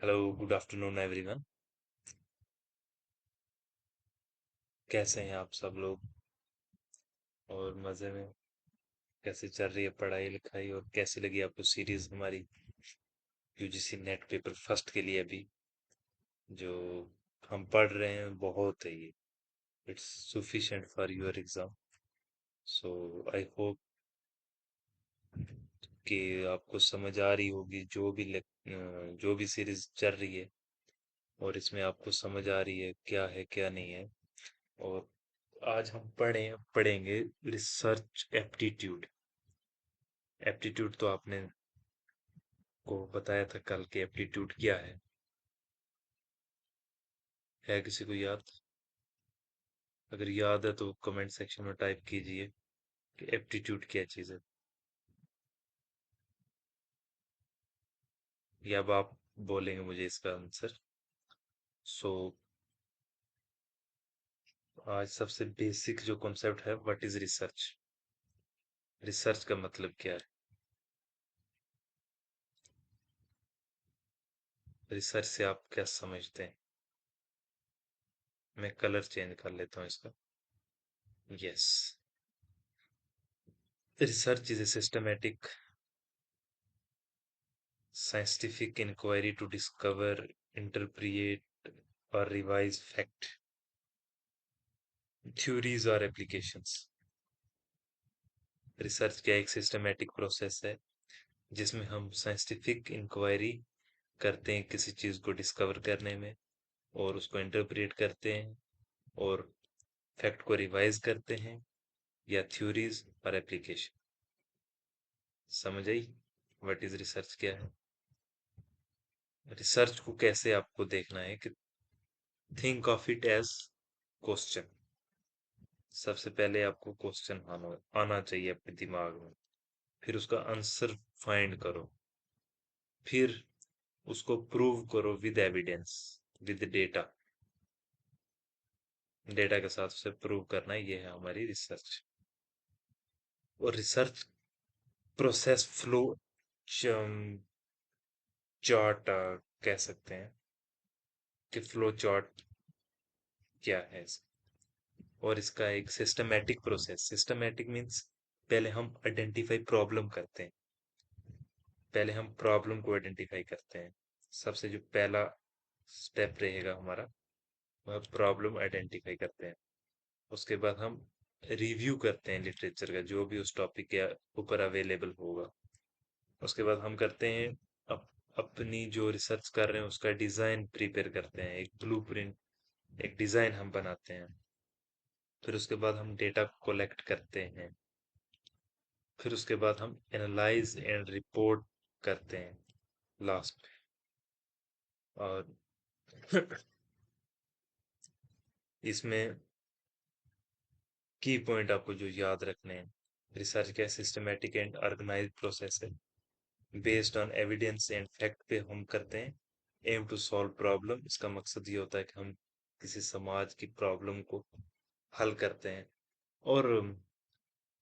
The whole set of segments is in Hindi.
Hello, good afternoon everyone. कैसे हैं आप सब लोग? और मज़े में? कैसे चल रही है पढ़ाई लिखाई, और कैसी लगी आपको सीरीज हमारी यूजीसी नेट पेपर फर्स्ट के लिए अभी जो हम पढ़ रहे हैं? बहुत है ये। It's sufficient for your exam. So I hope कि आपको समझ आ रही होगी जो भी सीरीज चल रही है, और इसमें आपको समझ आ रही है क्या नहीं है। और आज हम पढ़ेंगे रिसर्च एप्टीट्यूड। एप्टीट्यूड तो आपने को बताया था कल के एप्टीट्यूड क्या है किसी को याद? अगर याद है तो कमेंट सेक्शन में टाइप कीजिए कि एप्टीट्यूड क्या चीज़ है, या अब आप बोलेंगे मुझे इसका आंसर। सो आज सबसे बेसिक जो कॉन्सेप्ट है, व्हाट इज रिसर्च? रिसर्च का मतलब क्या है? रिसर्च से आप क्या समझते हैं? मैं कलर चेंज कर लेता हूँ इसका। Yes, research is a systematic scientific inquiry to discover, interpret, or revise fact, theories or applications। Research क्या एक सिस्टमैटिक प्रोसेस है जिसमें हम साइंटिफिक इंक्वायरी करते हैं किसी चीज को डिस्कवर करने में, और उसको इंटरप्रेट करते हैं, और फैक्ट को रिवाइज करते हैं, या थ्योरीज और एप्लीकेशन। समझ आई व्हाट इज रिसर्च क्या है? रिसर्च को कैसे आपको देखना है कि think of it as question. सबसे पहले आपको क्वेश्चन आना आना चाहिए अपने दिमाग में, फिर उसका आंसर फाइंड करो, फिर उसको प्रूव करो with evidence, with data. Data के साथ उसे प्रूव करना, ये है हमारी रिसर्च। और रिसर्च प्रोसेस फ्लो चार्ट कह सकते हैं कि फ्लो चार्ट क्या है और इसका एक सिस्टमैटिक प्रोसेस। सिस्टमैटिक मीन्स पहले हम आइडेंटिफाई प्रॉब्लम करते हैं। पहले हम प्रॉब्लम को आइडेंटिफाई करते हैं। सबसे जो पहला स्टेप रहेगा हमारा, वह प्रॉब्लम आइडेंटिफाई करते हैं। उसके बाद हम रिव्यू करते हैं लिटरेचर का, जो भी उस टॉपिक के ऊपर अवेलेबल होगा। उसके बाद हम करते हैं अपनी जो रिसर्च कर रहे हैं उसका डिजाइन प्रिपेयर करते हैं, एक ब्लूप्रिंट, एक डिजाइन हम बनाते हैं। फिर उसके बाद हम डेटा कलेक्ट करते हैं। फिर उसके बाद हम एनालाइज एंड रिपोर्ट करते हैं लास्ट। और इसमें की पॉइंट आपको जो याद रखने हैं, रिसर्च का सिस्टमेटिक एंड ऑर्गेनाइज्ड प्रोसेस है, based on evidence and fact पे हम करते हैं। एम टू सॉल्व प्रॉब्लम, इसका मकसद ये होता है कि हम किसी समाज की प्रॉब्लम को हल करते हैं। और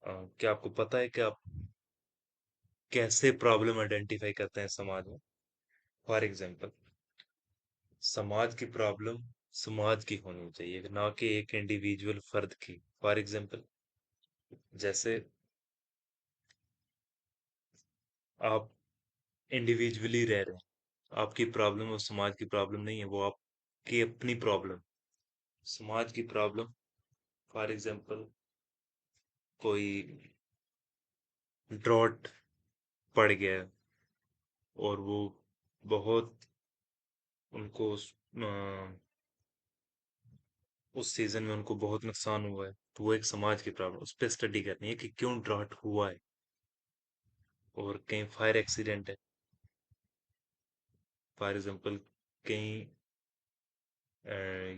क्या आपको पता है कि आप कैसे प्रॉब्लम आइडेंटिफाई करते हैं समाज में? फॉर एग्जांपल, समाज की प्रॉब्लम समाज की होनी चाहिए, ना कि एक इंडिविजुअल फर्द की। फॉर एग्जांपल, जैसे आप इंडिविजुअली रह रहे हैं, आपकी प्रॉब्लम और समाज की प्रॉब्लम नहीं है, वो आपकी अपनी प्रॉब्लम। समाज की प्रॉब्लम, फॉर एग्जांपल, कोई ड्रॉट पड़ गया है, और वो बहुत उनको उस सीजन में उनको बहुत नुकसान हुआ है, तो वो एक समाज की प्रॉब्लम, उस पर स्टडी करनी है कि क्यों ड्रॉट हुआ है। और कहीं फायर एक्सीडेंट है, फॉर एग्जांपल, कहीं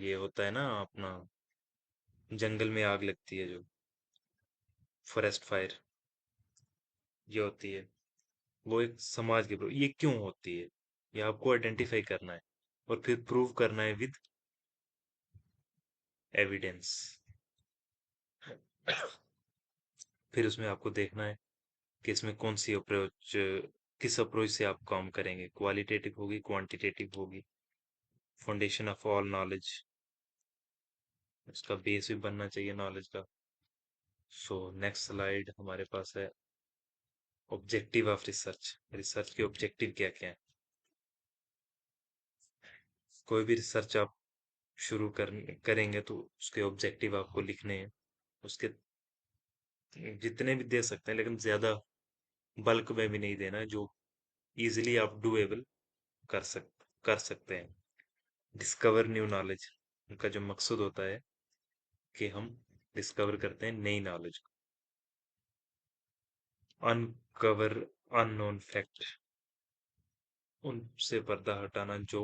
ये होता है ना अपना, जंगल में आग लगती है जो फॉरेस्ट फायर, ये होती है, वो एक समाज की प्रॉब्लम। ये क्यों होती है, ये आपको आइडेंटिफाई करना है, और फिर प्रूव करना है विद एविडेंस। फिर उसमें आपको देखना है कि इसमें कौन सी अप्रोच किस अप्रोच से आप काम करेंगे, क्वालिटेटिव होगी क्वांटिटेटिव होगी, फाउंडेशन ऑफ ऑल नॉलेज, उसका बेस भी बनना चाहिए नॉलेज का। सो नेक्स्ट स्लाइड हमारे पास है ऑब्जेक्टिव ऑफ रिसर्च। रिसर्च के ऑब्जेक्टिव क्या क्या है। कोई भी रिसर्च आप करेंगे तो उसके ऑब्जेक्टिव आपको लिखने हैं। उसके जितने भी दे सकते हैं, लेकिन ज्यादा बल्क में भी नहीं देना है, जो इजीली आप डूएबल कर सकते हैं। डिस्कवर न्यू नॉलेज, उनका जो मकसद होता है कि हम डिस्कवर करते हैं नई नॉलेज को। अनकवर अननोन फैक्ट, उनसे पर्दा हटाना जो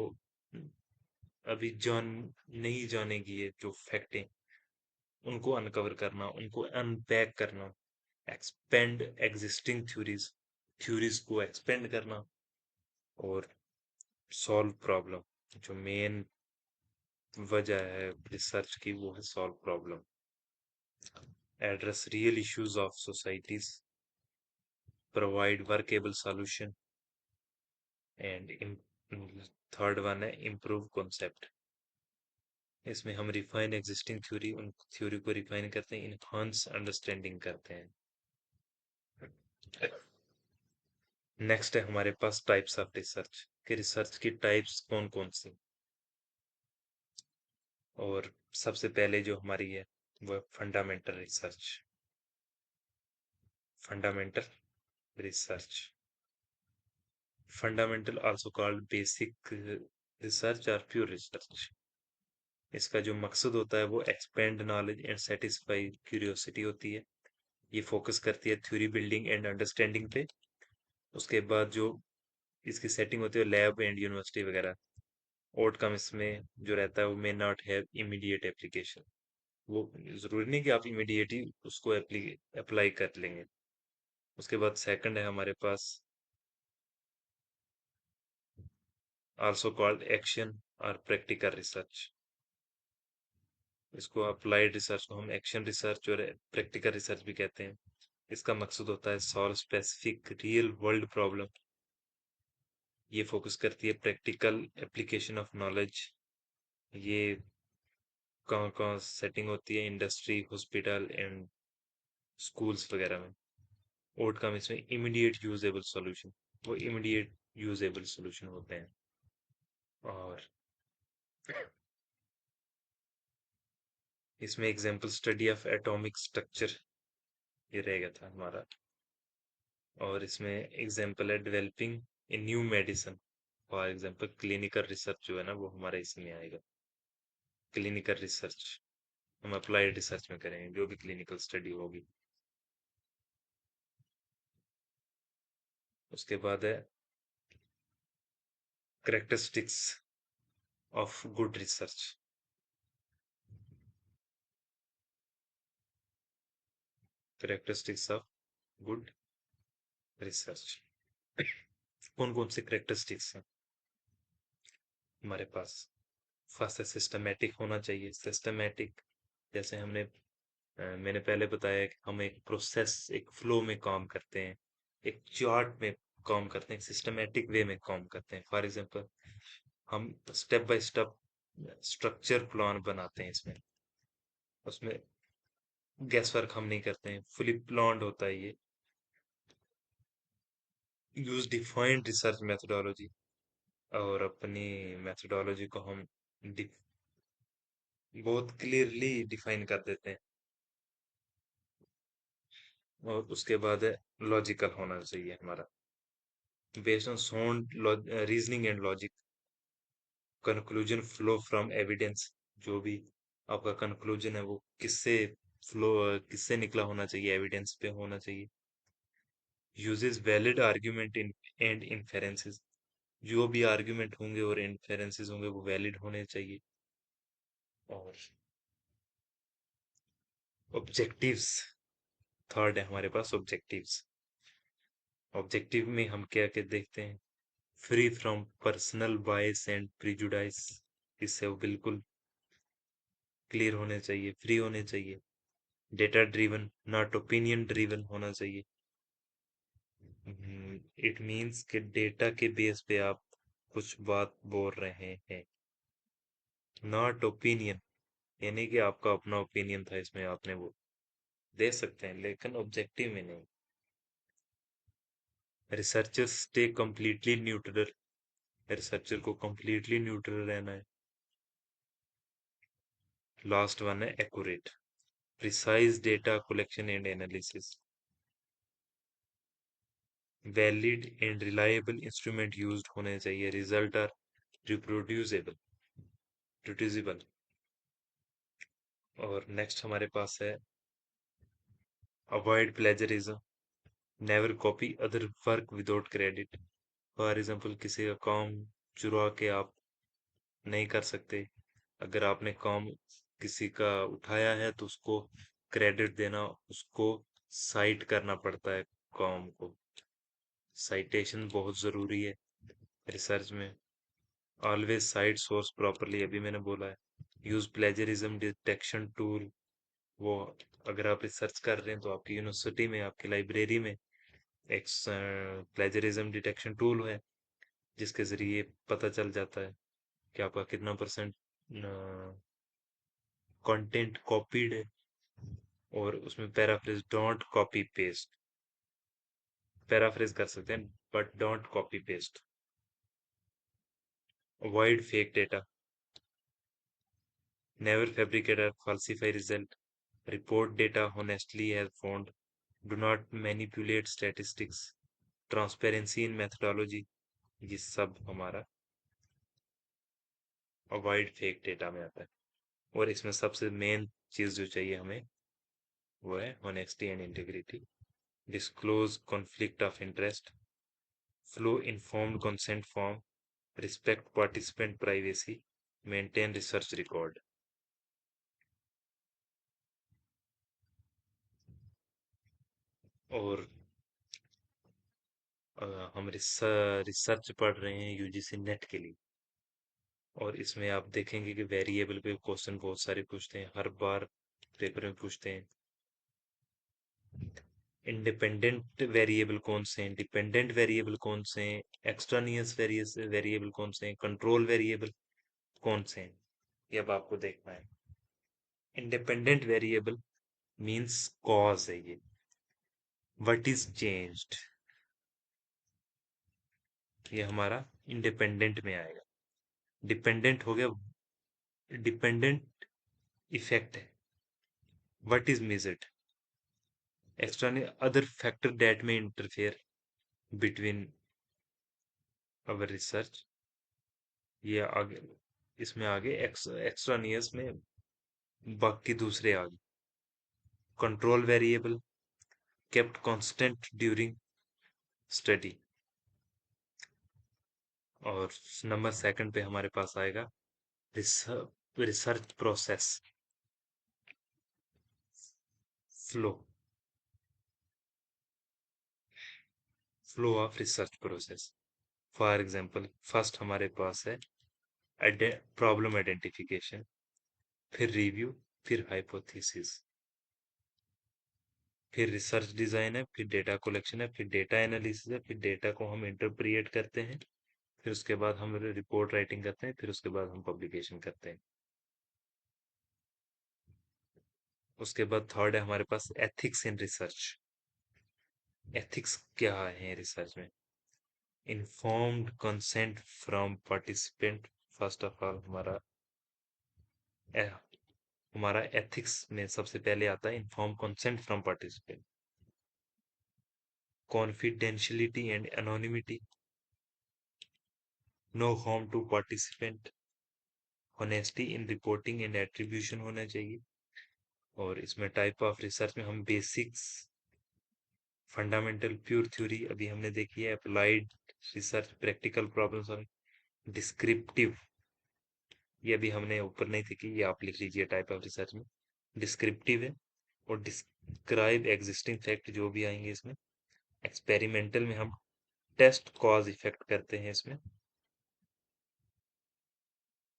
अभी जान नहीं जाने की है, जो फैक्ट है उनको अनकवर करना, उनको अनपैक करना। एक्सपेंड एग्जिस्टिंग थ्योरीज, थ्योरीज को एक्सपेंड करना। और सॉल्व प्रॉब्लम, जो मेन वजह है रिसर्च की वो है solve problem. Address real issues of societies, provide workable solution, and third one है इम्प्रूव कॉन्सेप्ट। इसमें हम रिफाइन एग्जिस्टिंग थ्योरी, उन थ्योरी को रिफाइन करते हैं, इनहांस अंडरस्टैंडिंग करते हैं। नेक्स्ट है हमारे पास टाइप्स ऑफ रिसर्च, कि रिसर्च की टाइप्स कौन कौन सी। और सबसे पहले जो हमारी है वो fundamental research. Fundamental research, fundamental also called basic research और प्योर रिसर्च। इसका जो मकसद होता है वो expand knowledge and satisfy curiosity होती है। ये फोकस करती है थ्योरी बिल्डिंग एंड अंडरस्टैंडिंग पे। उसके बाद जो इसकी सेटिंग होती है लैब एंड यूनिवर्सिटी वगैरह। आउटकम इसमें जो रहता है वो may not have immediate application, वो जरूरी नहीं कि आप इमीडिएट ही उसको अप्लाई कर लेंगे। उसके बाद सेकंड है हमारे पास आल्सो कॉल्ड एक्शन और प्रैक्टिकल रिसर्च। इसको अप्लाइड रिसर्च को हम एक्शन रिसर्च और प्रैक्टिकल रिसर्च भी कहते हैं। इसका मकसद होता है solve specific real world problem. ये फोकस करती है प्रैक्टिकल एप्लीकेशन ऑफ नॉलेज। ये कहाँ कहाँ सेटिंग होती है, इंडस्ट्री, हॉस्पिटल एंड स्कूल्स वगैरह में। आउटकम इसमें इमीडिएट यूजेबल सॉल्यूशन, वो इमीडिएट यूजेबल सॉल्यूशन होते हैं। और इसमें example study of atomic structure ये रहेगा था हमारा। और इसमें एग्जांपल है developing a new medicine. For example clinical research जो है ना वो हमारा इसमें आएगा। क्लिनिकल रिसर्च हम अप्लाइड रिसर्च में करेंगे, जो भी क्लिनिकल स्टडी होगी। उसके बाद है characteristics of good research. Characteristics of good research, कौन कौन से करेक्टरिस्टिक्स हैं हमारे पास। फर्स्ट है सिस्टमेटिक होना चाहिए। सिस्टमेटिक जैसे मैंने पहले बताया कि हम एक प्रोसेस एक फ्लो में काम करते हैं, एक चार्ट में काम करते हैं, सिस्टमेटिक वे में काम करते हैं। फॉर एग्जांपल हम step by step structure plan बनाते हैं इसमें। उसमें गैस वर्क हम नहीं करते हैं, फुली प्लान्ड होता है ये। यूज डिफाइंड रिसर्च मेथोडोलॉजी, और अपनी मेथोडोलॉजी को हम बहुत क्लियरली डिफाइन कर देते हैं। और उसके बाद है लॉजिकल होना चाहिए हमारा, based on sound reasoning and logic. Conclusion flow from evidence, जो भी आपका कंक्लूजन है वो फ्लो किससे निकला होना चाहिए, एविडेंस पे होना चाहिए। Uses valid argument in and inferences, जो भी आर्ग्यूमेंट होंगे और इन्फेरेंसेस होंगे वो वैलिड होने चाहिए। और ऑब्जेक्टिव्स, थर्ड है हमारे पास ऑब्जेक्टिव्स। ऑब्जेक्टिव में हम क्या क्या देखते हैं, free from personal bias and prejudice, इससे वो बिल्कुल क्लियर होने चाहिए, फ्री होने चाहिए। Data driven not opinion driven होना चाहिए। इट मीन्स कि डेटा के बेस पे आप कुछ बात बोल रहे हैं, नॉट ओपिनियन। यानी कि आपका अपना ओपिनियन था इसमें, आपने वो दे सकते हैं लेकिन ऑब्जेक्टिव में नहीं। Researchers stay completely neutral. Researcher को कंप्लीटली न्यूट्रल रहना है। लास्ट वन है accurate, precise data collection and analysis. Valid and reliable instrument used होने चाहिए। Result are reproducible, reducible. और नेक्स्ट हमारे पास है avoid plagiarism, never copy other work without credit. For example किसी का काम चुरा के आप नहीं कर सकते। अगर आपने काम किसी का उठाया है तो उसको क्रेडिट देना, उसको साइट करना पड़ता है काम को। साइटेशन बहुत जरूरी है रिसर्च में। ऑलवेज साइट सोर्स प्रॉपरली, अभी मैंने बोला है। Use plagiarism detection tool. वो अगर आप रिसर्च कर रहे हैं तो आपकी यूनिवर्सिटी में, आपकी लाइब्रेरी में एक प्लेजरिज्म डिटेक्शन टूल है, जिसके जरिए पता चल जाता है कि आपका कितना परसेंट कंटेंट कॉपीड है। और उसमें paraphrase, don't copy paste. Paraphrase कर सकते हैं but don't copy paste. Avoid fake data, never fabricate और falsify result, report data honestly as found, do not manipulate statistics, transparency in methodology। ये सब हमारा अवॉइड फेक डेटा में आता है। और इसमें सबसे मेन चीज जो चाहिए हमें वो है honesty and integrity, disclose conflict of interest, flow informed consent form, respect participant privacy, maintain research record। और हम रिसर्च पढ़ रहे हैं यूजीसी नेट के लिए। और इसमें आप देखेंगे कि वेरिएबल पे क्वेश्चन बहुत सारे पूछते हैं, हर बार पेपर में पूछते हैं। इंडिपेंडेंट वेरिएबल कौन से हैं, डिपेंडेंट वेरिएबल कौन से हैं, एक्सट्रानियस वेरिएबल कौन से हैं, कंट्रोल वेरिएबल कौन से हैं, ये अब आपको देखना है। इंडिपेंडेंट वेरिएबल मींस कॉज है ये, व्हाट इज चेंज्ड, ये हमारा इंडिपेंडेंट में आएगा। डिपेंडेंट हो गया, डिपेंडेंट इफेक्ट है, what is measured. External other factor that में इंटरफेयर बिटवीन अवर रिसर्च। ये आगे, इसमें आगे एक्सट्रानियस में बाकी दूसरे आगे। Control variable kept constant during study. और नंबर सेकंड पे हमारे पास आएगा research process flow, flow of research process. For example first हमारे पास है प्रॉब्लम आइडेंटिफिकेशन, फिर रिव्यू, फिर हाइपोथेसिस, फिर रिसर्च डिजाइन है, फिर डेटा कलेक्शन है, फिर डेटा एनालिसिस है, फिर डेटा को हम इंटरप्रिएट करते हैं, फिर उसके बाद हम रिपोर्ट राइटिंग करते हैं, फिर उसके बाद हम पब्लिकेशन करते हैं। उसके बाद थर्ड है हमारे पास एथिक्स इन रिसर्च। एथिक्स क्या है रिसर्च में? Informed consent from participant. First of all a- हमारा एथिक्स में सबसे पहले आता है inform consent from participant, confidentiality and anonymity, no harm to participant, honesty in reporting and attribution होना चाहिए। और इसमें टाइप ऑफ रिसर्च में हम बेसिक्स, फंडामेंटल, प्योर थ्योरी अभी हमने देखी है, applied research, practical problem solving, descriptive, ये अभी हमने ऊपर नहीं देखी, ये आप लिख लीजिए टाइप ऑफ रिसर्च में। डिस्क्रिप्टिव है, और डिस्क्राइब एग्जिस्टिंग फैक्ट जो भी आएंगे इसमें। एक्सपेरिमेंटल में हम टेस्ट कॉज इफेक्ट करते हैं इसमें।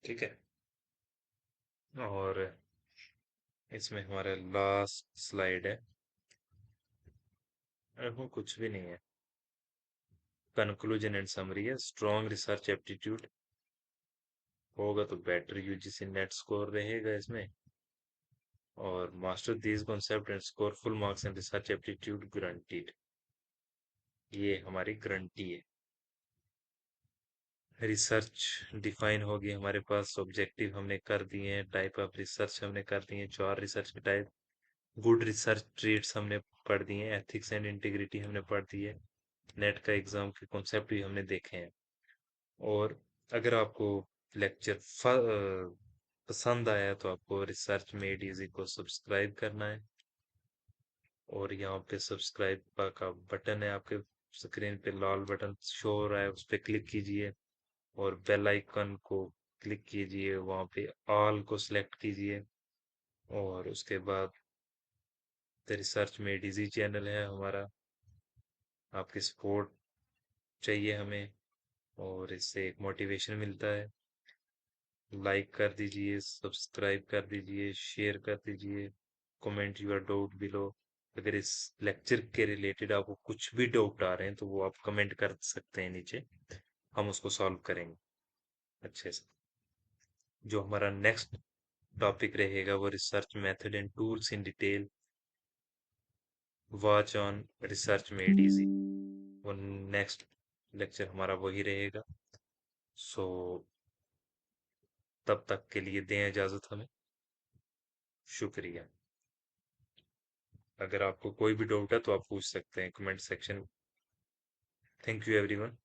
ठीक है। और इसमें हमारा लास्ट स्लाइड है, कुछ भी नहीं है। कंक्लूजन एंड समरी है। स्ट्रॉन्ग रिसर्च एप्टीट्यूड होगा तो बेटर यूजीसी नेट स्कोर रहेगा इसमें, और master this concept and score full marks and research aptitude guaranteed, ये हमारी गारंटी है। रिसर्च डिफाइन होगी हमारे पास, ऑब्जेक्टिव हमने कर दिए हैं, टाइप ऑफ रिसर्च हमने कर दिए हैं, 4 रिसर्च के टाइप, गुड रिसर्च ट्रेड्स हमने पढ़ दिए हैं, एथिक्स एंड इंटीग्रिटी हमने पढ़ दी है, नेट का एग्जाम के कॉन्सेप्ट भी हमने देखे हैं। और अगर आपको लेक्चर पसंद आया तो आपको रिसर्च मेड इजी को सब्सक्राइब करना है, और यहाँ पे सब्सक्राइब का बटन है आपके स्क्रीन पे, लाल बटन शो हो रहा है, उस पर क्लिक कीजिए और बेल आइकन को क्लिक कीजिए, वहाँ पे ऑल को सिलेक्ट कीजिए, और उसके बाद the research made easy channel है हमारा, आपकी सपोर्ट चाहिए हमें, और इससे एक मोटिवेशन मिलता है। लाइक कर दीजिए, सब्सक्राइब कर दीजिए, शेयर कर दीजिए, कमेंट योर डाउट बिलो। अगर इस लेक्चर के रिलेटेड आपको कुछ भी डाउट आ रहे हैं तो वो आप कमेंट कर सकते हैं नीचे, हम उसको सॉल्व करेंगे अच्छे से। जो हमारा नेक्स्ट टॉपिक रहेगा वो research method and tools in detail, watch on research made easy, वो नेक्स्ट लेक्चर हमारा वही रहेगा। सो तब तक के लिए दें इजाज़त हमें, शुक्रिया। अगर आपको कोई भी डाउट है तो आप पूछ सकते हैं comment section. Thank you everyone.